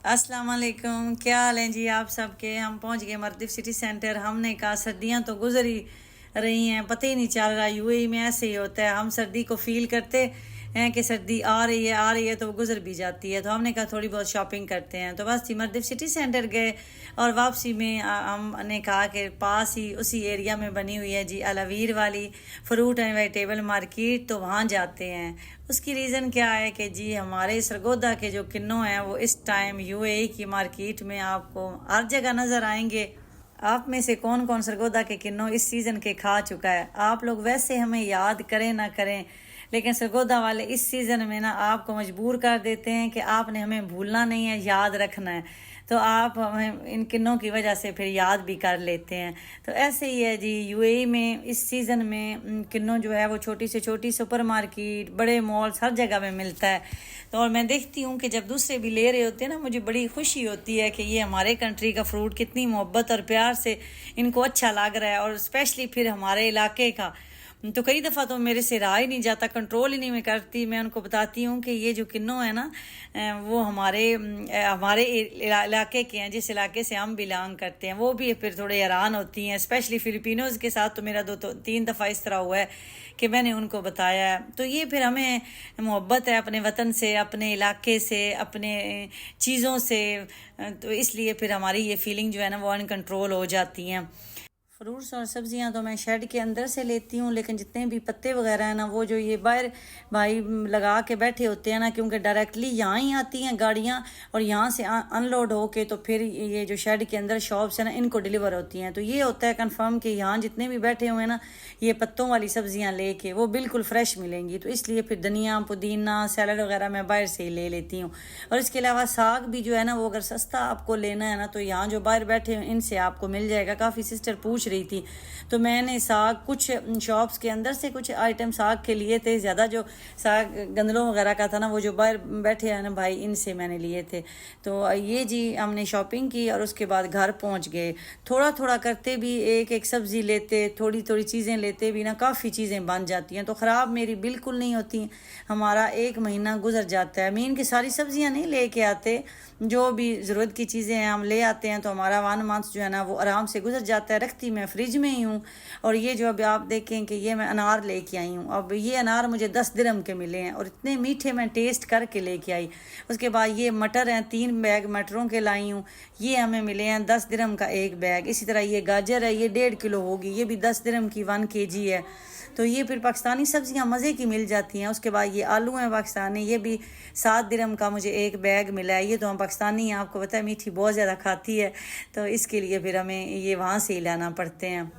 अस्सलाम वालेकुम, क्या हाल है जी आप सबके। हम पहुंच गए मर्दिफ सिटी सेंटर। हमने कहा सर्दियां तो गुजर ही रही हैं, पता ही नहीं चल रहा। यूएई में ऐसे ही होता है, हम सर्दी को फील करते हैं कि सर्दी आ रही है तो वो गुजर भी जाती है। तो हमने कहा थोड़ी बहुत शॉपिंग करते हैं, तो बस मर्दिफ सिटी सेंटर गए और वापसी में हमने कहा कि पास ही उसी एरिया में बनी हुई है जी अलवीर वाली फ्रूट एंड वेजिटेबल मार्केट, तो वहाँ जाते हैं। उसकी रीज़न क्या है कि जी हमारे सरगोदा के जो किन्नों हैं वो इस टाइम यूएई की मार्केट में आपको हर जगह नज़र आएंगे। आप में से कौन कौन सरगोदा के किन्नों इस सीज़न के खा चुका है? आप लोग वैसे हमें याद करें ना करें, लेकिन सरगोदा वाले इस सीज़न में ना आपको मजबूर कर देते हैं कि आपने हमें भूलना नहीं है, याद रखना है। तो आप हमें इन किन्नों की वजह से फिर याद भी कर लेते हैं। तो ऐसे ही है जी यूएई में इस सीज़न में किन्नों जो है वो छोटी से छोटी सुपर मार्केट, बड़े मॉल्स, हर जगह में मिलता है। तो और मैं देखती हूँ कि जब दूसरे भी ले रहे होते हैं ना, मुझे बड़ी खुशी होती है कि ये हमारे कंट्री का फ्रूट कितनी मोहब्बत और प्यार से इनको अच्छा लग रहा है, और स्पेशली फिर हमारे इलाके का। तो कई दफ़ा तो मेरे से रहा ही नहीं जाता, कंट्रोल ही नहीं मैं करती। मैं उनको बताती हूँ कि ये जो किन्नों है ना वो हमारे इलाके के हैं, जिस इलाके से हम बिलोंग करते हैं। वो भी फिर थोड़े हैरान होती हैं, स्पेशली फिलिपिनोज़ के साथ तो मेरा 2-3 दफ़ा इस तरह हुआ है कि मैंने उनको बताया है। तो ये फिर हमें मोहब्बत है अपने वतन से, अपने इलाके से, अपने चीज़ों से, तो इसलिए फिर हमारी ये फीलिंग जो है ना वो अनकंट्रोल हो जाती हैं। फ्रूट्स और सब्जियां तो मैं शेड के अंदर से लेती हूँ, लेकिन जितने भी पत्ते वगैरह हैं ना वो जो ये बाहर भाई लगा के बैठे होते हैं ना, क्योंकि डायरेक्टली यहाँ ही आती हैं गाड़ियाँ और यहाँ से अनलोड होके तो फिर ये जो शेड के अंदर शॉप्स हैं ना इनको डिलीवर होती हैं। तो ये होता है कंफर्म कि यहाँ जितने भी बैठे हुए हैं ना ये पत्तों वाली सब्जियाँ लेके वो बिल्कुल फ्रेश मिलेंगी। तो इसलिए फिर धनिया, पुदीना, सैलड वगैरह मैं बाहर से ही ले लेती हूँ। और इसके अलावा साग भी जो है ना वो अगर सस्ता आपको लेना है ना तो यहाँ जो बाहर बैठे हैं इनसे आपको मिल जाएगा। काफ़ी सिस्टर पूछ रही थी, तो मैंने साग कुछ शॉप्स के अंदर से कुछ आइटम साग के लिए थे। ज़्यादा जो साग गंदलों वगैरह का था ना वो जो बाहर बैठे हैं ना भाई इनसे मैंने लिए थे। तो ये जी हमने शॉपिंग की और उसके बाद घर पहुंच गए। थोड़ा थोड़ा करते भी एक एक सब्ज़ी लेते, थोड़ी थोड़ी चीज़ें लेते भी ना काफ़ी चीज़ें बन जाती हैं। तो ख़राब मेरी बिल्कुल नहीं होती, हमारा 1 महीना गुजर जाता है। मीन की सारी सब्ज़ियाँ नहीं लेके आते, जो भी ज़रूरत की चीज़ें हैं हम ले आते हैं, तो हमारा 1 मंथ जो है ना वो आराम से गुजर जाता है। रखती मैं फ्रिज में ही हूँ। और ये जो अभी आप देखें कि ये मैं अनार लेके आई हूँ, अब ये अनार मुझे 10 दिरहम के मिले हैं और इतने मीठे मैं टेस्ट करके लेके आई। उसके बाद ये मटर हैं, 3 बैग मटरों के लाई हूँ, ये हमें मिले हैं 10 दिरहम का 1 बैग। इसी तरह ये गाजर है, ये 1.5 किलो होगी, ये भी 10 दिरहम की 1 kg है। तो ये फिर पाकिस्तानी सब्जियां मज़े की मिल जाती हैं। उसके बाद ये आलू हैं पाकिस्तानी, ये भी 7 दिरहम का मुझे 1 बैग मिला है। ये तो हम पाकिस्तानी हैं, आपको पता है मीठी बहुत ज़्यादा खाती है, तो इसके लिए फिर हमें ये वहाँ से ही लाना पड़ते हैं।